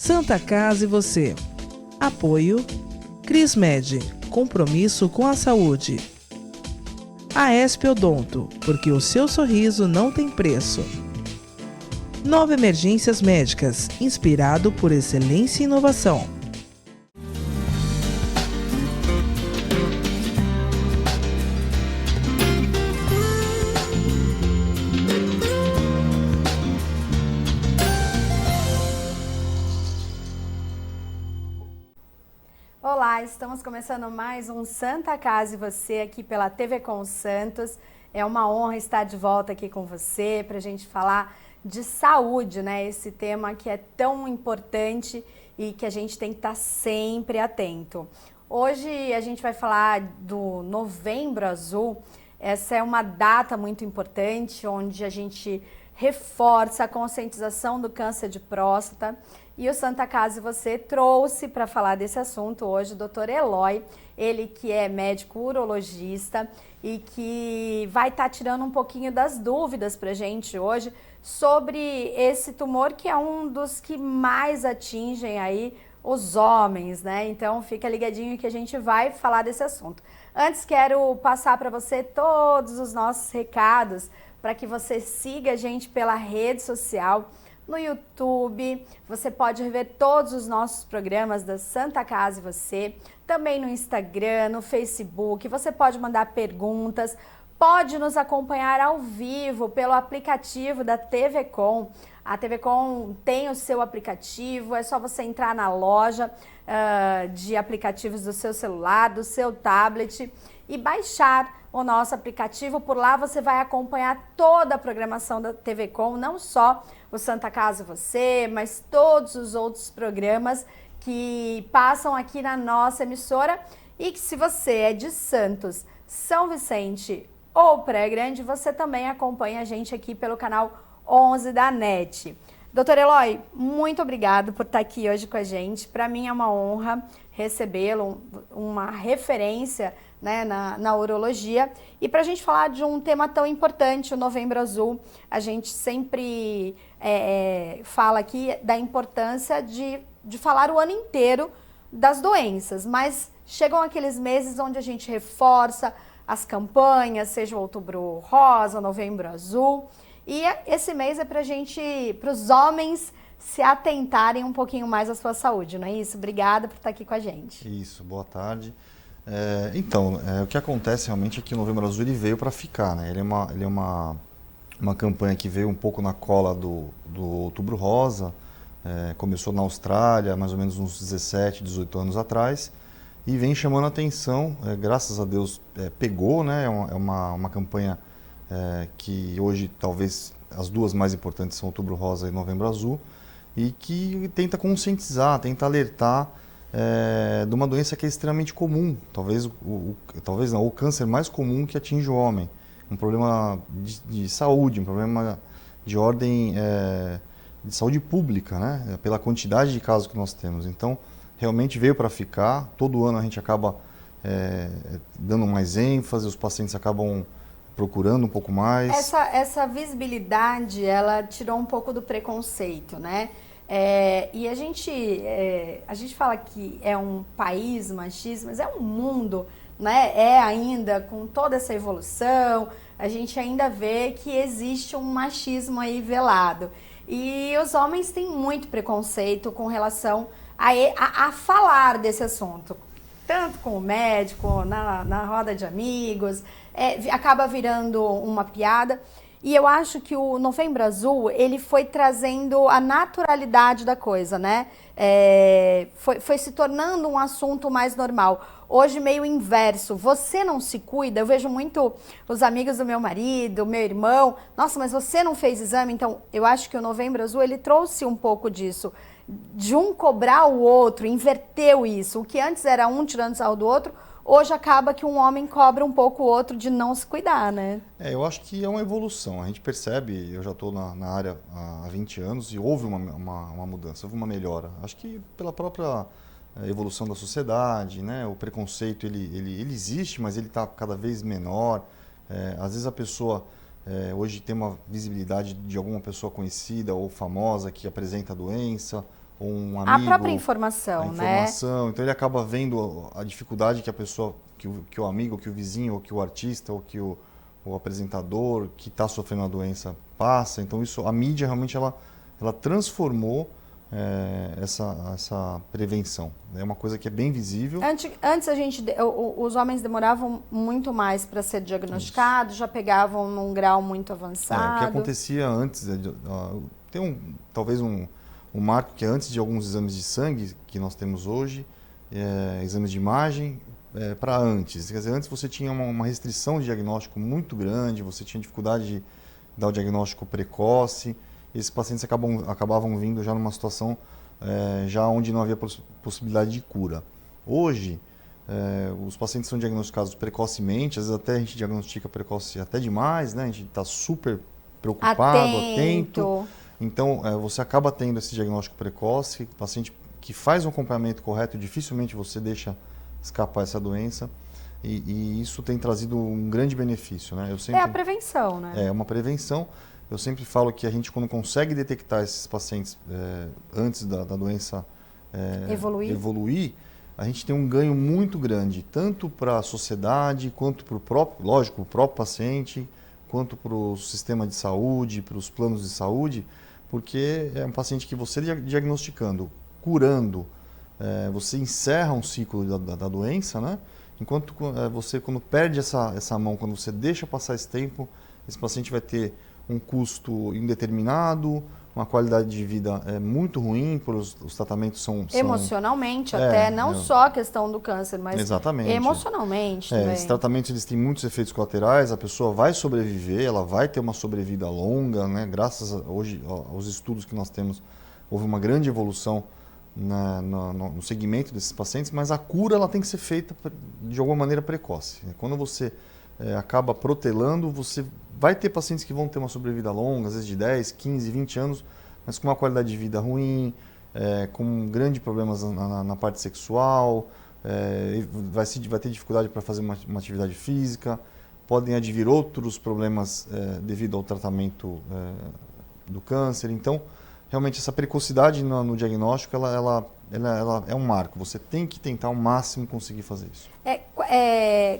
Santa Casa e você. Apoio Crismed, compromisso com a saúde. Aesp Odonto, porque o seu sorriso não tem preço. Nova Emergências Médicas, inspirado por excelência e inovação. Olá, estamos começando mais um Santa Casa e você aqui pela TV Com Santos. É uma honra estar de volta aqui com você para a gente falar de saúde, né? Esse tema que é tão importante e que a gente tem que estar sempre atento. Hoje a gente vai falar do Novembro Azul. Essa é uma data muito importante onde a gente reforça a conscientização do câncer de próstata. E o Santa Casa e você trouxe para falar desse assunto hoje o Dr. Eloy, ele que é médico urologista e que vai estar tirando um pouquinho das dúvidas para a gente hoje sobre esse tumor que é um dos que mais atingem aí os homens, né? Então fica ligadinho que a gente vai falar desse assunto. Antes quero passar para você todos os nossos recados para que você siga a gente pela rede social. No YouTube, você pode rever todos os nossos programas da Santa Casa e você, também no Instagram, no Facebook, você pode mandar perguntas, pode nos acompanhar ao vivo pelo aplicativo da TV Com. A TV Com tem o seu aplicativo, é só você entrar na loja de aplicativos do seu celular, do seu tablet e baixar o nosso aplicativo. Por lá você vai acompanhar toda a programação da TV Com, não só o Santa Casa e você, mas todos os outros programas que passam aqui na nossa emissora. E que se você é de Santos, São Vicente ou Praia Grande, você também acompanha a gente aqui pelo canal 11 da NET. Doutor Eloy, muito obrigado por estar aqui hoje com a gente. Para mim é uma honra recebê-lo, uma referência, né, na urologia. E para a gente falar de um tema tão importante, o Novembro Azul, a gente sempre fala aqui da importância de falar o ano inteiro das doenças, mas chegam aqueles meses onde a gente reforça as campanhas, seja o Outubro Rosa, Novembro Azul, e esse mês é para os homens se atentarem um pouquinho mais à sua saúde, não é isso? Obrigada por estar aqui com a gente. Isso, boa tarde. O que acontece realmente é que o Novembro Azul ele veio para ficar, né? Ele é uma campanha que veio um pouco na cola do Outubro Rosa, começou na Austrália, mais ou menos uns 17, 18 anos atrás, e vem chamando a atenção, graças a Deus pegou, né? É uma campanha que hoje talvez as duas mais importantes são Outubro Rosa e Novembro Azul, e que tenta conscientizar, tenta alertar de uma doença que é extremamente comum, talvez o câncer mais comum que atinge o homem, um problema de saúde, um problema de ordem de saúde pública, né? Pela quantidade de casos que nós temos. Então, realmente veio para ficar, todo ano a gente acaba dando mais ênfase, os pacientes acabam procurando um pouco mais. Essa visibilidade, ela tirou um pouco do preconceito, né? E a gente fala que é um país machista, mas é um mundo, né? Ainda com toda essa evolução, a gente ainda vê que existe um machismo aí velado. E os homens têm muito preconceito com relação a falar desse assunto, tanto com o médico, na roda de amigos, acaba virando uma piada. E eu acho que o Novembro Azul, ele foi trazendo a naturalidade da coisa, né? Foi se tornando um assunto mais normal. Hoje, meio inverso. Você não se cuida? Eu vejo muito os amigos do meu marido, meu irmão. Nossa, mas você não fez exame? Então, eu acho que o Novembro Azul, ele trouxe um pouco disso. De um cobrar o outro, inverteu isso. O que antes era um tirando sarro do outro, hoje acaba que um homem cobra um pouco o outro de não se cuidar, né? Eu acho que é uma evolução. A gente percebe, eu já estou na área há 20 anos e houve uma mudança, houve uma melhora. Acho que pela própria evolução da sociedade, né? O preconceito ele existe, mas ele está cada vez menor. Às vezes a pessoa hoje tem uma visibilidade de alguma pessoa conhecida ou famosa que apresenta a doença, ou um amigo. A própria informação, né? Então ele acaba vendo a dificuldade que a pessoa, que o amigo, que o vizinho, ou que o artista, ou que o apresentador que está sofrendo a doença passa. Então a mídia realmente ela transformou essa prevenção. É uma coisa que é bem visível. Antes os homens demoravam muito mais para ser diagnosticados, já pegavam num grau muito avançado. O que acontecia antes, talvez um marco que é antes de alguns exames de sangue que nós temos hoje, exames de imagem, para antes. Quer dizer, antes você tinha uma restrição de diagnóstico muito grande, você tinha dificuldade de dar o diagnóstico precoce. Esses pacientes acabavam vindo já numa situação já onde não havia possibilidade de cura. Hoje, os pacientes são diagnosticados precocemente, às vezes até a gente diagnostica precoce até demais, né? A gente está super preocupado, atento. Então, você acaba tendo esse diagnóstico precoce, o paciente que faz um acompanhamento correto, dificilmente você deixa escapar essa doença. E isso tem trazido um grande benefício, né? É a prevenção, né? É uma prevenção. Eu sempre falo que a gente, quando consegue detectar esses pacientes antes da doença evoluir, a gente tem um ganho muito grande, tanto para a sociedade, quanto para o próprio paciente, quanto para o sistema de saúde, para os planos de saúde, porque é um paciente que você diagnosticando, curando, você encerra um ciclo da doença, né? Enquanto você, quando perde essa mão, quando você deixa passar esse tempo, esse paciente vai ter um custo indeterminado, uma qualidade de vida muito ruim, os tratamentos são... Emocionalmente até, não só a questão do câncer, mas exatamente. Emocionalmente também. Esses tratamentos eles têm muitos efeitos colaterais, a pessoa vai sobreviver, ela vai ter uma sobrevida longa, né? Graças hoje aos estudos que nós temos, houve uma grande evolução no segmento desses pacientes, mas a cura ela tem que ser feita de alguma maneira precoce. Quando você acaba protelando, você vai ter pacientes que vão ter uma sobrevida longa, às vezes de 10, 15, 20 anos, mas com uma qualidade de vida ruim, com grandes problemas na parte sexual, vai ter dificuldade para fazer uma atividade física, podem advir outros problemas devido ao tratamento do câncer. Então, realmente, essa precocidade no diagnóstico, ela é um marco. Você tem que tentar ao máximo conseguir fazer isso.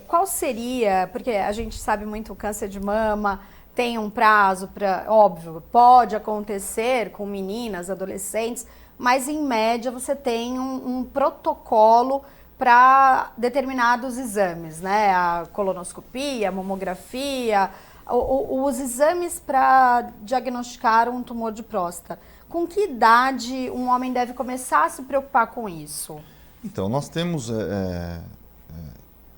Qual seria, porque a gente sabe muito o câncer de mama tem um prazo para, óbvio, pode acontecer com meninas, adolescentes, mas em média você tem um protocolo para determinados exames, né? A colonoscopia, a mamografia, os exames para diagnosticar um tumor de próstata. Com que idade um homem deve começar a se preocupar com isso? Então, nós temos...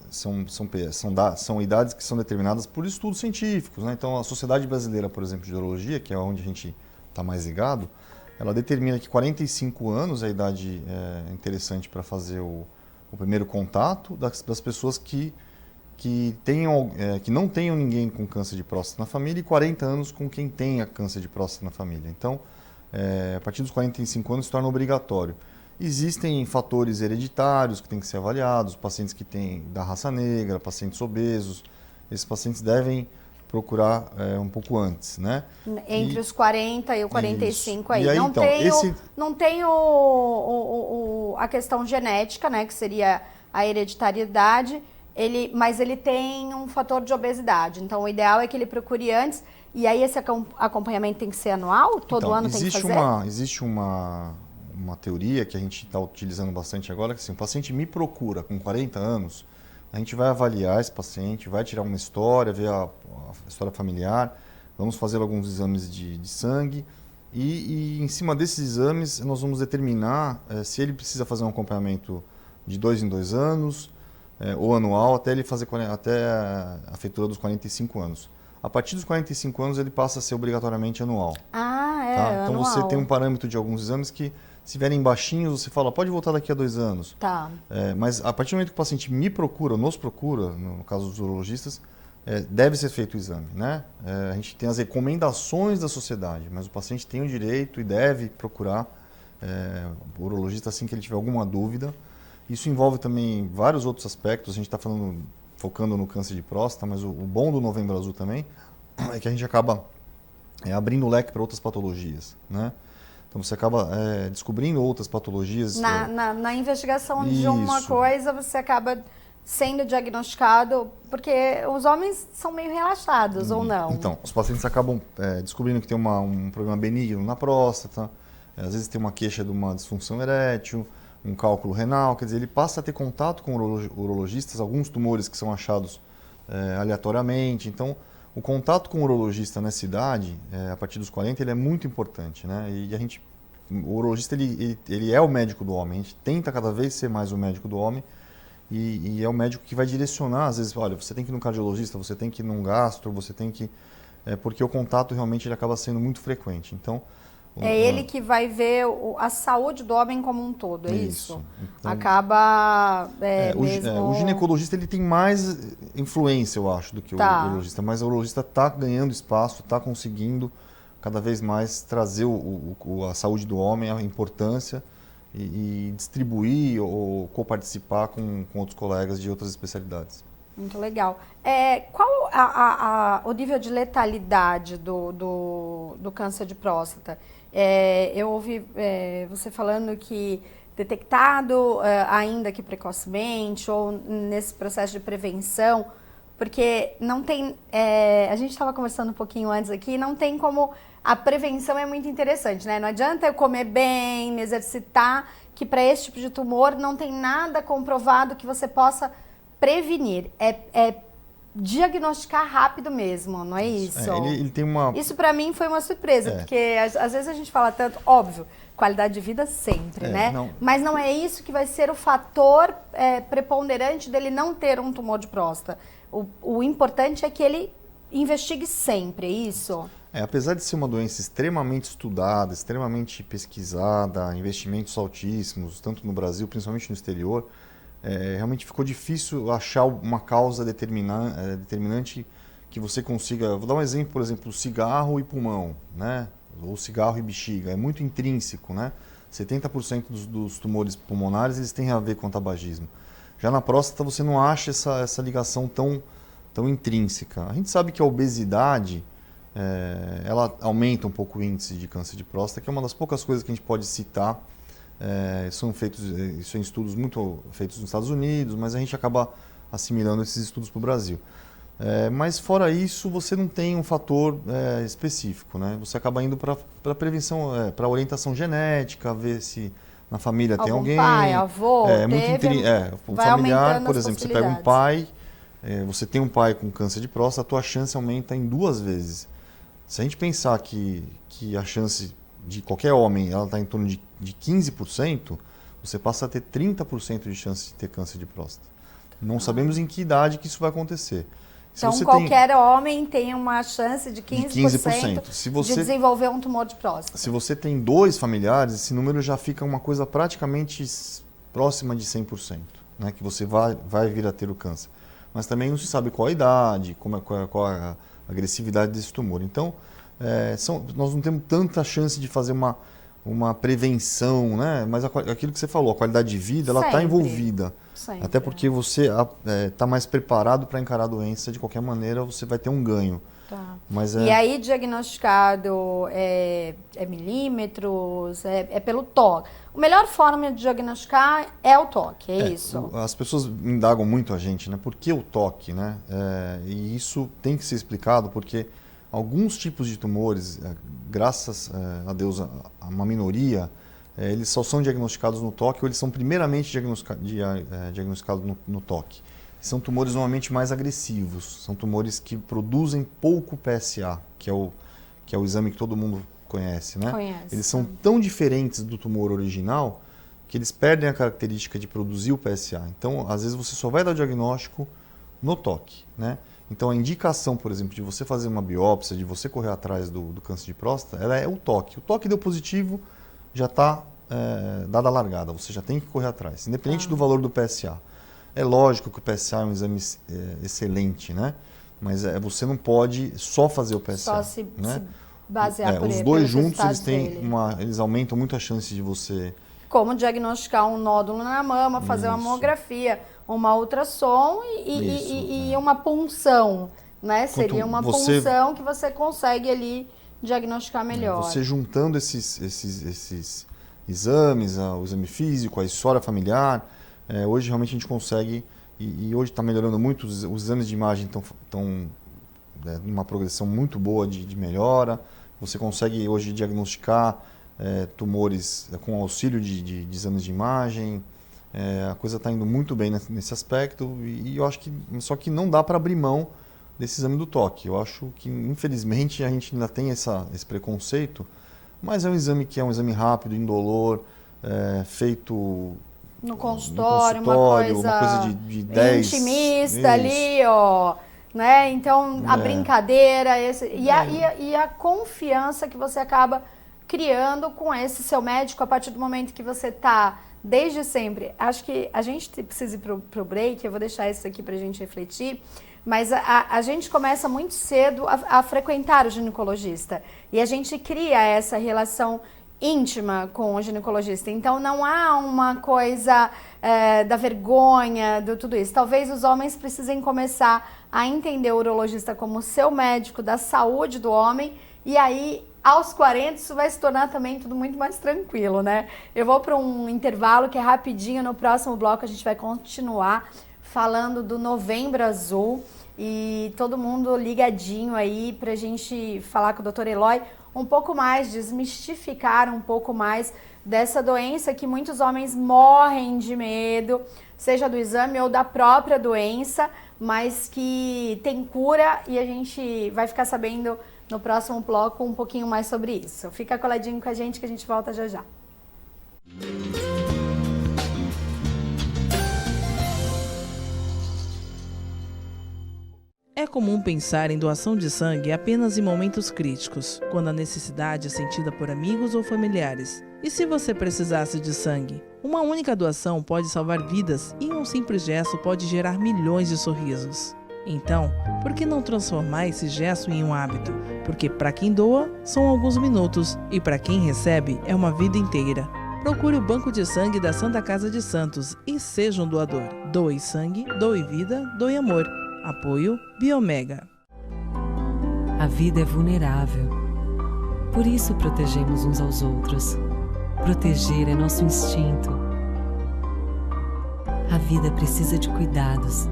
São idades que são determinadas por estudos científicos, né? Então, a Sociedade Brasileira, por exemplo, de Urologia, que é onde a gente está mais ligado, ela determina que 45 anos é a idade interessante para fazer o primeiro contato das pessoas que não tenham ninguém com câncer de próstata na família e 40 anos com quem tenha câncer de próstata na família. Então, a partir dos 45 anos se torna obrigatório. Existem fatores hereditários que têm que ser avaliados, pacientes que têm da raça negra, pacientes obesos, esses pacientes devem procurar um pouco antes, né? Entre os 40 e o 45 aí. E aí não tem a questão genética, né, que seria a hereditariedade, mas ele tem um fator de obesidade. Então, o ideal é que ele procure antes. E aí, esse acompanhamento tem que ser anual? Todo ano tem que fazer? Existe uma teoria que a gente está utilizando bastante agora, que assim, o paciente me procura com 40 anos, a gente vai avaliar esse paciente, vai tirar uma história, ver a história familiar, vamos fazer alguns exames de sangue e em cima desses exames nós vamos determinar se ele precisa fazer um acompanhamento de 2 em 2 anos ou anual até ele fazer até a feitura dos 45 anos. A partir dos 45 anos ele passa a ser obrigatoriamente anual. Tá? Então anual. Você tem um parâmetro de alguns exames que, se vierem baixinhos, você fala, pode voltar daqui a 2 anos. Tá. Mas a partir do momento que o paciente nos procura, no caso dos urologistas, deve ser feito o exame, né? A gente tem as recomendações da sociedade, mas o paciente tem o direito e deve procurar o urologista assim que ele tiver alguma dúvida. Isso envolve também vários outros aspectos, a gente está focando no câncer de próstata, mas o bom do Novembro Azul também é que a gente acaba abrindo o leque para outras patologias, né? Então você acaba descobrindo outras patologias. Na investigação de uma coisa, você acaba sendo diagnosticado, porque os homens são meio relaxados, ou não? Então, os pacientes acabam descobrindo que tem um problema benigno na próstata, às vezes tem uma queixa de uma disfunção erétil, um cálculo renal, quer dizer, ele passa a ter contato com urologistas, alguns tumores que são achados aleatoriamente. Então, o contato com o urologista nessa idade, a partir dos 40, ele é muito importante, né? E o urologista ele é o médico do homem, a gente tenta cada vez ser mais o médico do homem, e é o médico que vai direcionar, às vezes, olha, você tem que ir no cardiologista, você tem que ir num gastro, você tem que... porque o contato realmente ele acaba sendo muito frequente. Então, ele que vai ver a saúde do homem como um todo, é isso? Então, acaba o ginecologista ele tem mais influência, eu acho, do que o urologista, mas o urologista está ganhando espaço, está conseguindo cada vez mais trazer a saúde do homem, a importância, e distribuir ou coparticipar com outros colegas de outras especialidades. Muito legal. Qual o nível de letalidade do câncer de próstata? Eu ouvi você falando que detectado ainda que precocemente ou nesse processo de prevenção, porque não tem... a gente estava conversando um pouquinho antes aqui, não tem como... A prevenção é muito interessante, né? Não adianta eu comer bem, me exercitar, que para esse tipo de tumor não tem nada comprovado que você possa prevenir. Diagnosticar rápido mesmo, não é isso? Ele tem uma... Isso para mim foi uma surpresa, porque às vezes a gente fala tanto, óbvio, qualidade de vida sempre, né? Não. Mas não é isso que vai ser o fator preponderante dele não ter um tumor de próstata. O importante é que ele investigue sempre, é isso? Apesar de ser uma doença extremamente estudada, extremamente pesquisada, investimentos altíssimos, tanto no Brasil, principalmente no exterior, realmente ficou difícil achar uma causa determinante que você consiga... Vou dar um exemplo, por exemplo, cigarro e pulmão, né? Ou cigarro e bexiga, é muito intrínseco, né? 70% dos tumores pulmonares eles têm a ver com o tabagismo. Já na próstata você não acha essa ligação tão intrínseca. A gente sabe que a obesidade... ela aumenta um pouco o índice de câncer de próstata, que é uma das poucas coisas que a gente pode citar. São estudos muito feitos nos Estados Unidos, mas a gente acaba assimilando esses estudos para o Brasil. Mas fora isso, você não tem um fator específico, né? Você acaba indo para prevenção, para orientação genética, ver se na família tem alguém. Pai, avô, o familiar, por exemplo, você pega um pai, você tem um pai com câncer de próstata, a tua chance aumenta em 2 vezes. Se a gente pensar que a chance de qualquer homem ela está em torno de 15%, você passa a ter 30% de chance de ter câncer de próstata. Não sabemos em que idade que isso vai acontecer. Então, qualquer homem tem uma chance de 15%, de desenvolver um tumor de próstata. Se você tem 2 familiares, esse número já fica uma coisa praticamente próxima de 100%, né, que você vai vir a ter o câncer. Mas também não se sabe qual a idade, qual a agressividade desse tumor. Então, nós não temos tanta chance de fazer uma prevenção, né? Mas aquilo que você falou, a qualidade de vida, ela está envolvida. Sempre. Até porque você está mais preparado para encarar a doença, de qualquer maneira você vai ter um ganho. Tá. Mas E aí, diagnosticado milímetros, pelo toque. A melhor forma de diagnosticar é o toque, é isso? As pessoas indagam muito a gente, né? Por que o toque, né? E isso tem que ser explicado porque alguns tipos de tumores, graças a Deus, a uma minoria, eles só são diagnosticados no toque ou eles são primeiramente diagnosticados no toque. São tumores normalmente mais agressivos, são tumores que produzem pouco PSA, que é o exame que todo mundo conhece, né? Eles são tão diferentes do tumor original que eles perdem a característica de produzir o PSA. Então, às vezes você só vai dar o diagnóstico no toque, né? Então, a indicação, por exemplo, de você fazer uma biópsia, de você correr atrás do câncer de próstata, ela é o toque. O toque deu positivo, já está dada a largada, você já tem que correr atrás, independente do valor do PSA. É lógico que o PSA é um exame excelente, né? Mas você não pode só fazer o PSA. Só se basear por os dois juntos, eles aumentam muito a chance de você... Como diagnosticar um nódulo na mama, fazer uma mamografia, uma ultrassom e uma punção, né? Seria uma punção que você consegue ali diagnosticar melhor. Você juntando esses exames, o exame físico, a história familiar, hoje realmente a gente consegue, e hoje está melhorando muito, os exames de imagem estão numa progressão muito boa de melhora. Você consegue hoje diagnosticar tumores com auxílio de exames de imagem. A coisa está indo muito bem nesse aspecto, e eu acho que só que não dá para abrir mão desse exame do toque. Eu acho que, infelizmente, a gente ainda tem esse preconceito, mas é um exame que é um exame rápido, indolor, feito no consultório, uma coisa de 10... intimista isso. ali, ó, né? Então, a brincadeira, e a confiança que você acaba criando com esse seu médico a partir do momento que você está, desde sempre. Acho que a gente precisa ir pro break, eu vou deixar isso aqui pra gente refletir, mas a gente começa muito cedo a frequentar o ginecologista e a gente cria essa relação íntima com o ginecologista. Então não há uma coisa da vergonha, de tudo isso. Talvez os homens precisem começar a entender o urologista como seu médico da saúde do homem, e aí aos 40 isso vai se tornar também tudo muito mais tranquilo, né? Eu vou para um intervalo que é rapidinho, no próximo bloco a gente vai continuar falando do Novembro Azul, e todo mundo ligadinho aí pra gente falar com o Dr. Eloy um pouco mais, desmistificar um pouco mais dessa doença que muitos homens morrem de medo, seja do exame ou da própria doença, mas que tem cura, e a gente vai ficar sabendo no próximo bloco um pouquinho mais sobre isso. Fica coladinho com a gente que a gente volta já já. É comum pensar em doação de sangue apenas em momentos críticos, quando a necessidade é sentida por amigos ou familiares. E se você precisasse de sangue? Uma única doação pode salvar vidas, e um simples gesto pode gerar milhões de sorrisos. Então, por que não transformar esse gesto em um hábito? Porque para quem doa, são alguns minutos, e para quem recebe, é uma vida inteira. Procure o Banco de Sangue da Santa Casa de Santos e seja um doador. Doe sangue, doe vida, doe amor. Apoio Biomega. A vida é vulnerável. Por isso protegemos uns aos outros. Proteger é nosso instinto. A vida precisa de cuidados.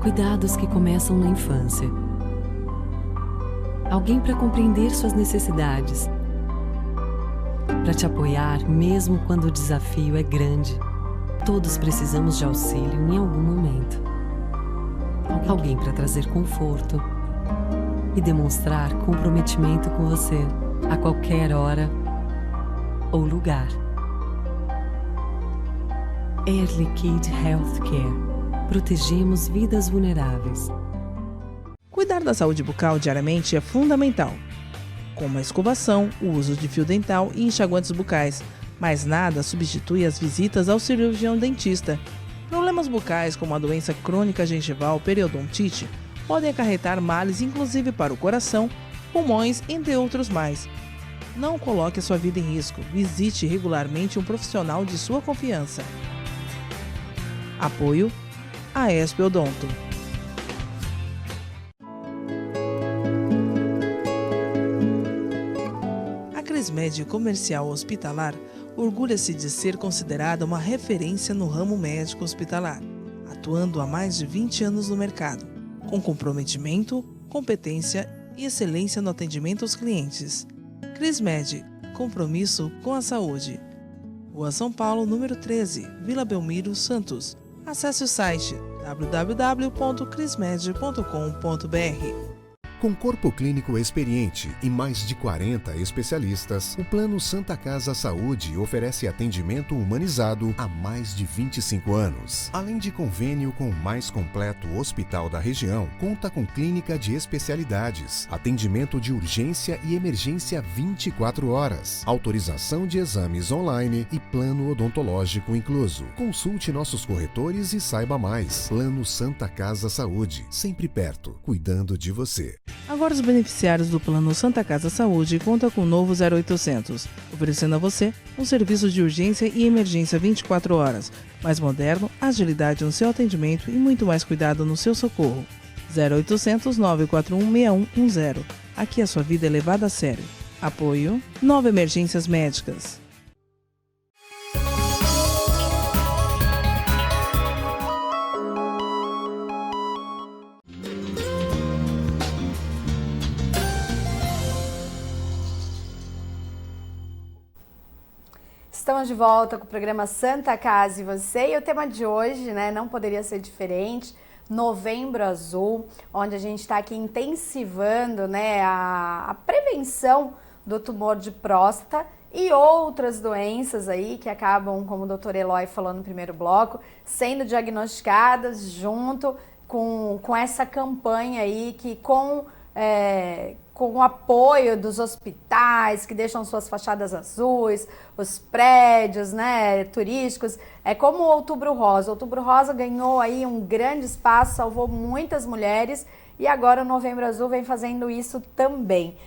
Cuidados que começam na infância. Alguém para compreender suas necessidades. Para te apoiar mesmo quando o desafio é grande. Todos precisamos de auxílio em algum momento. Alguém para trazer conforto e demonstrar comprometimento com você a qualquer hora ou lugar. Air Liquide Healthcare. Protegemos vidas vulneráveis. Cuidar da saúde bucal diariamente é fundamental, como a escovação, o uso de fio dental e enxaguantes bucais, mas nada substitui as visitas ao cirurgião dentista. Problemas bucais como a doença crônica gengival periodontite podem acarretar males inclusive para o coração, pulmões, entre outros mais. Não coloque a sua vida em risco. Visite regularmente um profissional de sua confiança. Apoio AESP Odonto. A Crismed Comercial Hospitalar orgulha-se de ser considerada uma referência no ramo médico hospitalar, atuando há mais de 20 anos no mercado, com comprometimento, competência e excelência no atendimento aos clientes. Crismed, compromisso com a saúde. Rua São Paulo, número 13, Vila Belmiro, Santos. Acesse o site www.crismed.com.br. Com corpo clínico experiente e mais de 40 especialistas, o Plano Santa Casa Saúde oferece atendimento humanizado há mais de 25 anos. Além de convênio com o mais completo hospital da região, conta com clínica de especialidades, atendimento de urgência e emergência 24 horas, autorização de exames online e plano odontológico incluso. Consulte nossos corretores e saiba mais. Plano Santa Casa Saúde, sempre perto, cuidando de você. Agora os beneficiários do Plano Santa Casa Saúde contam com o novo 0800, oferecendo a você um serviço de urgência e emergência 24 horas, mais moderno, agilidade no seu atendimento e muito mais cuidado no seu socorro. 0800 941 6110. Aqui a sua vida é levada a sério. Apoio Nova Emergências Médicas. Estamos de volta com o programa Santa Casa e Você, e o tema de hoje, né, não poderia ser diferente, Novembro Azul, onde a gente está aqui intensivando, né, a prevenção do tumor de próstata e outras doenças aí que acabam, como o Dr. Eloy falou no primeiro bloco, sendo diagnosticadas junto com essa campanha aí que com o apoio dos hospitais que deixam suas fachadas azuis, os prédios, né, turísticos, é como o Outubro Rosa. O Outubro Rosa ganhou aí um grande espaço, salvou muitas mulheres e agora o Novembro Azul vem fazendo isso também.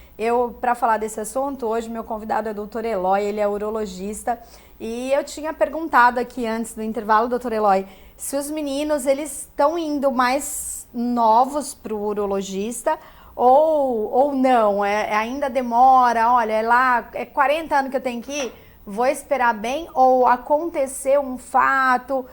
Para falar desse assunto, hoje meu convidado é o Dr. Eloy, ele é urologista e eu tinha perguntado aqui antes do intervalo, Dr. Eloy, se os meninos eles estão indo mais novos para o urologista ou não, ainda demora, olha, é 40 anos que eu tenho que ir, vou esperar bem, ou aconteceu um fato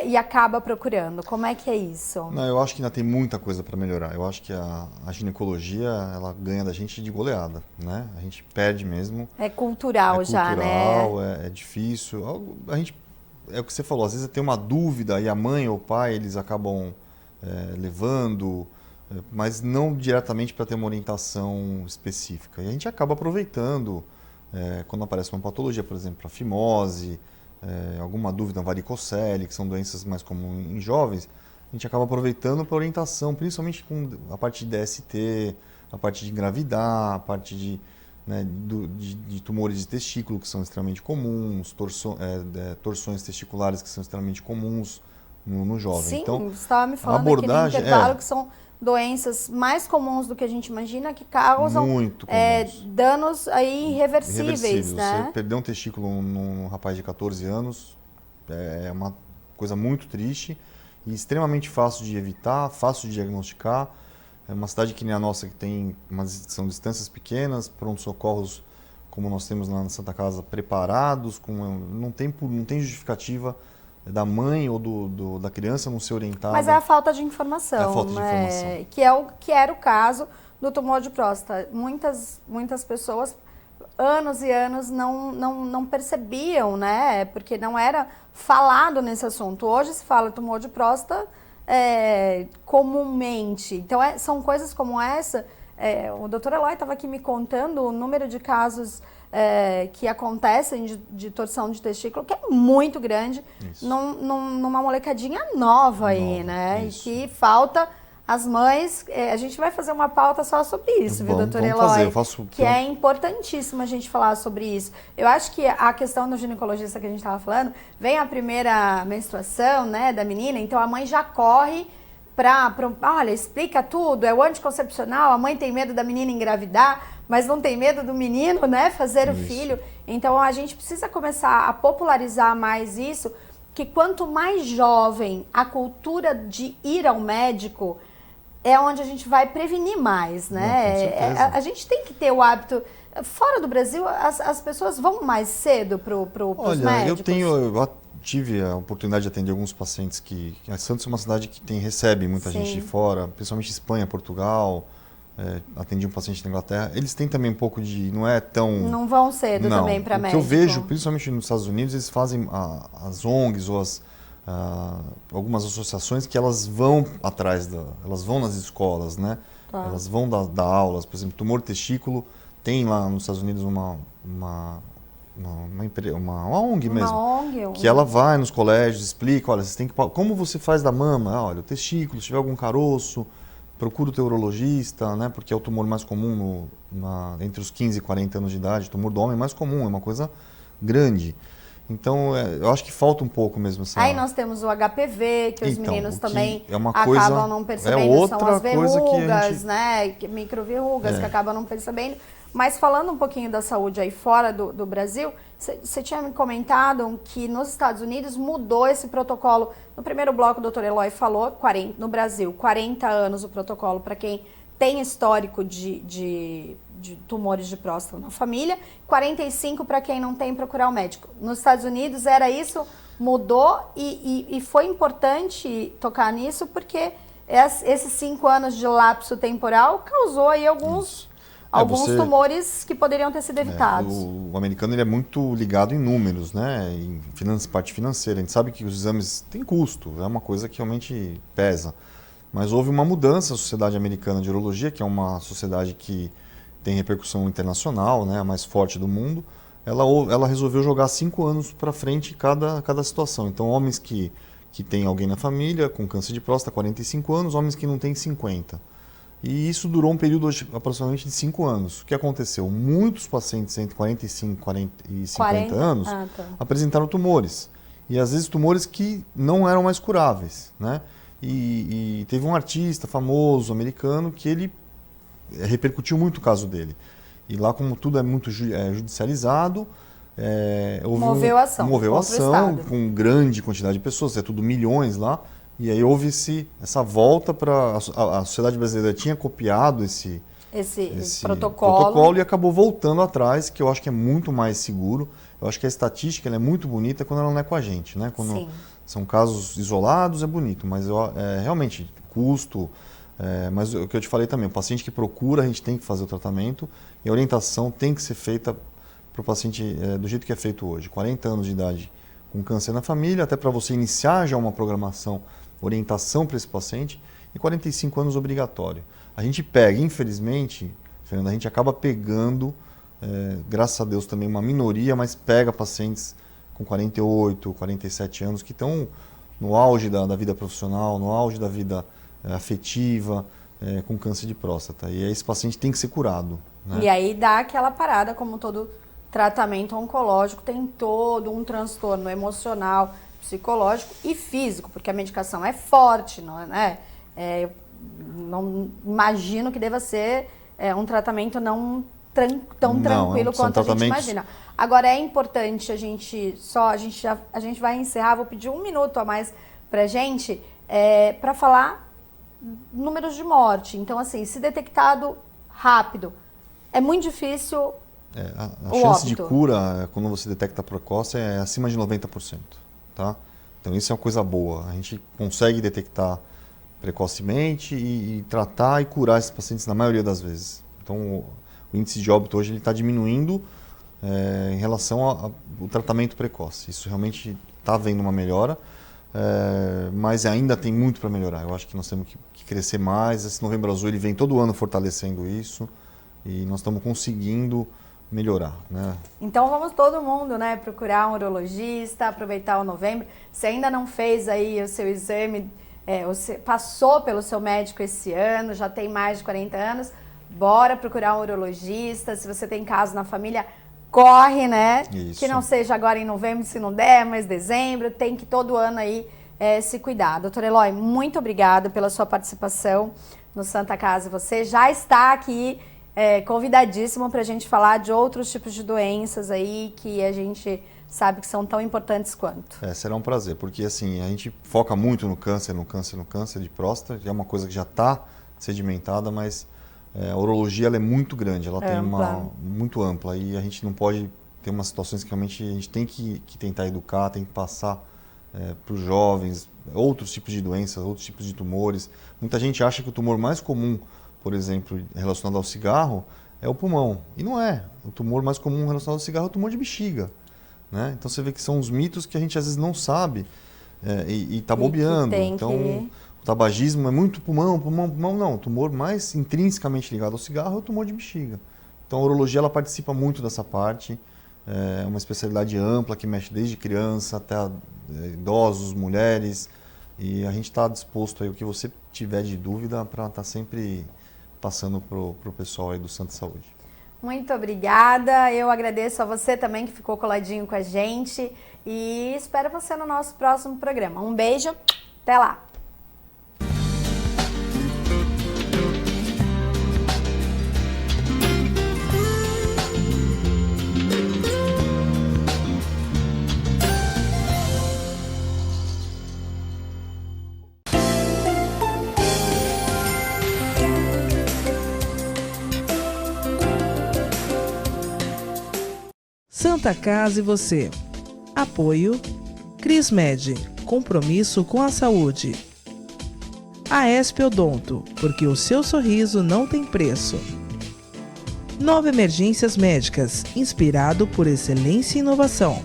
e acaba procurando, como é que é isso? Não, eu acho que ainda tem muita coisa para melhorar, eu acho que a ginecologia, ela ganha da gente de goleada, né, a gente perde mesmo. É cultural já, né? É difícil, a gente, é o que você falou, às vezes tem uma dúvida e a mãe ou o pai, eles acabam levando, mas não diretamente para ter uma orientação específica. E a gente acaba aproveitando, quando aparece uma patologia, por exemplo, para fimose, alguma dúvida varicocele, que são doenças mais comuns em jovens, a gente acaba aproveitando para orientação, principalmente com a parte de DST, a parte de engravidar, a parte de tumores de testículo, que são extremamente comuns, torções testiculares, que são extremamente comuns no jovem. Sim, então, você estava me falando aqui no intervalo que são doenças mais comuns do que a gente imagina, que causam danos aí irreversíveis, né? Você perder um testículo num rapaz de 14 anos é uma coisa muito triste e extremamente fácil de evitar, fácil de diagnosticar. É uma cidade que nem a nossa, que são distâncias pequenas, pronto-socorros como nós temos lá na Santa Casa preparados, não tem justificativa da mãe ou da criança não ser orientada. Mas é a falta de informação. É a falta de informação. Que era o caso do tumor de próstata. Muitas pessoas, anos e anos, não percebiam, né? Porque não era falado nesse assunto. Hoje se fala tumor de próstata comumente. Então, são coisas como essa. O Dr. Eloy estava aqui me contando o número de casos que acontecem de torção de testículo, que é muito grande, numa molecadinha nova aí, né? Isso. E que falta as mães. A gente vai fazer uma pauta só sobre isso, viu, Dr. Eloy? Que é importantíssimo a gente falar sobre isso. Eu acho que a questão do ginecologista que a gente estava falando, vem a primeira menstruação, né, da menina, então a mãe já corre olha, explica tudo, é o anticoncepcional, a mãe tem medo da menina engravidar, mas não tem medo do menino, né, fazer o filho. Então a gente precisa começar a popularizar mais isso, que quanto mais jovem a cultura de ir ao médico, é onde a gente vai prevenir mais, né? A gente tem que ter o hábito. Fora do Brasil, as pessoas vão mais cedo para os médicos? Eu tive a oportunidade de atender alguns pacientes que Santos é uma cidade que recebe muita gente de fora, principalmente Espanha, Portugal. Atendi um paciente na Inglaterra. Eles têm também um pouco de... Não vão cedo também para médico. O que eu vejo, principalmente nos Estados Unidos, eles fazem as ONGs ou algumas associações que elas vão elas vão nas escolas, né? Tá. Elas vão dar aulas. Por exemplo, tumor de testículo, tem lá nos Estados Unidos uma ONG mesmo, que ela vai nos colégios, explica, olha, como você faz da mama, olha, o testículo, se tiver algum caroço, procura o teu urologista, né, porque é o tumor mais comum entre os 15 e 40 anos de idade, o tumor do homem é mais comum, é uma coisa grande. Então, eu acho que falta um pouco mesmo essa... Aí nós temos o HPV, que os meninos também coisa, acabam não percebendo, são as verrugas, né, microverrugas que acabam não percebendo. Mas falando um pouquinho da saúde aí fora do Brasil, você tinha me comentado que nos Estados Unidos mudou esse protocolo. No primeiro bloco o Dr. Eloy falou, no Brasil, 40 anos o protocolo para quem tem histórico de tumores de próstata na família, 45 para quem não tem procurar o médico. Nos Estados Unidos era isso, mudou e foi importante tocar nisso porque esses 5 anos de lapso temporal causou aí alguns tumores que poderiam ter sido evitados. O americano ele é muito ligado em números, né? Em parte financeira. A gente sabe que os exames têm custo, é uma coisa que realmente pesa. Mas houve uma mudança na Sociedade Americana de Urologia, que é uma sociedade que tem repercussão internacional, né? A mais forte do mundo. Ela resolveu jogar 5 anos para frente cada situação. Então, homens que têm alguém na família com câncer de próstata, 45 anos, homens que não têm 50. E isso durou um período de aproximadamente de 5 anos. O que aconteceu? Muitos pacientes entre 45 e 50 anos apresentaram tumores. E às vezes tumores que não eram mais curáveis, né? E teve um artista famoso americano que ele repercutiu muito o caso dele. E lá, como tudo é muito judicializado, moveu ação com grande quantidade de pessoas, é tudo milhões lá. E aí houve essa volta para... A sociedade brasileira tinha copiado esse protocolo e acabou voltando atrás, que eu acho que é muito mais seguro. Eu acho que a estatística ela é muito bonita quando ela não é com a gente, né? Quando são casos isolados é bonito, mas realmente custo... mas o que eu te falei também, o paciente que procura, a gente tem que fazer o tratamento e a orientação tem que ser feita para o paciente do jeito que é feito hoje. 40 anos de idade com câncer na família, até para você iniciar já uma programação, orientação para esse paciente, e 45 anos obrigatório. A gente pega, infelizmente, Fernanda, a gente acaba pegando, graças a Deus também uma minoria, mas pega pacientes com 48, 47 anos que estão no auge da vida profissional, no auge da vida afetiva, com câncer de próstata. E esse paciente tem que ser curado, né? E aí dá aquela parada, como todo tratamento oncológico, tem todo um transtorno emocional, psicológico e físico, porque a medicação é forte, não é? Eu não imagino que deva ser um tratamento tão tranquilo quanto a gente imagina. Agora é importante a gente vai encerrar, vou pedir 1 minuto a mais pra gente, para falar números de morte. Então, assim, se detectado rápido, é muito difícil a chance de cura, quando você detecta precoce, é acima de 90%. Tá? Então, isso é uma coisa boa. A gente consegue detectar precocemente e tratar e curar esses pacientes na maioria das vezes. Então, o índice de óbito hoje está diminuindo em relação ao tratamento precoce. Isso realmente está havendo uma melhora, mas ainda tem muito para melhorar. Eu acho que nós temos que crescer mais. Esse Novembro Azul ele vem todo ano fortalecendo isso e nós estamos conseguindo melhorar, né? Então vamos todo mundo, né, procurar um urologista, aproveitar o novembro. Se ainda não fez aí o seu exame, você passou pelo seu médico esse ano, já tem mais de 40 anos, bora procurar um urologista. Se você tem caso na família, corre, né? Isso. Que não seja agora em novembro, se não der, mas dezembro, tem que todo ano aí se cuidar. Doutor Eloy, muito obrigada pela sua participação no Santa Casa. Você já está aqui convidadíssimo para a gente falar de outros tipos de doenças aí que a gente sabe que são tão importantes quanto. Será um prazer, porque assim, a gente foca muito no câncer de próstata, que é uma coisa que já está sedimentada, mas a urologia ela é muito grande, ela tem muito ampla e a gente não pode ter umas situações que realmente a gente tem que tentar educar, tem que passar para os jovens outros tipos de doenças, outros tipos de tumores. Muita gente acha que o tumor mais comum, por exemplo, relacionado ao cigarro, é o pulmão. E não é. O tumor mais comum relacionado ao cigarro é o tumor de bexiga, né? Então você vê que são os mitos que a gente às vezes não sabe e está bobeando. Então o tabagismo é muito pulmão. Não, o tumor mais intrinsecamente ligado ao cigarro é o tumor de bexiga. Então a urologia ela participa muito dessa parte. É uma especialidade ampla que mexe desde criança até idosos, mulheres. E a gente está disposto aí, o que você tiver de dúvida, para estar sempre passando para o pessoal aí do Santa Saúde. Muito obrigada. Eu agradeço a você também que ficou coladinho com a gente e espero você no nosso próximo programa. Um beijo, até lá! Santa Casa e você. Apoio Crismed, compromisso com a saúde. Aesp Odonto, porque o seu sorriso não tem preço. Nova Emergências Médicas, inspirado por excelência e inovação.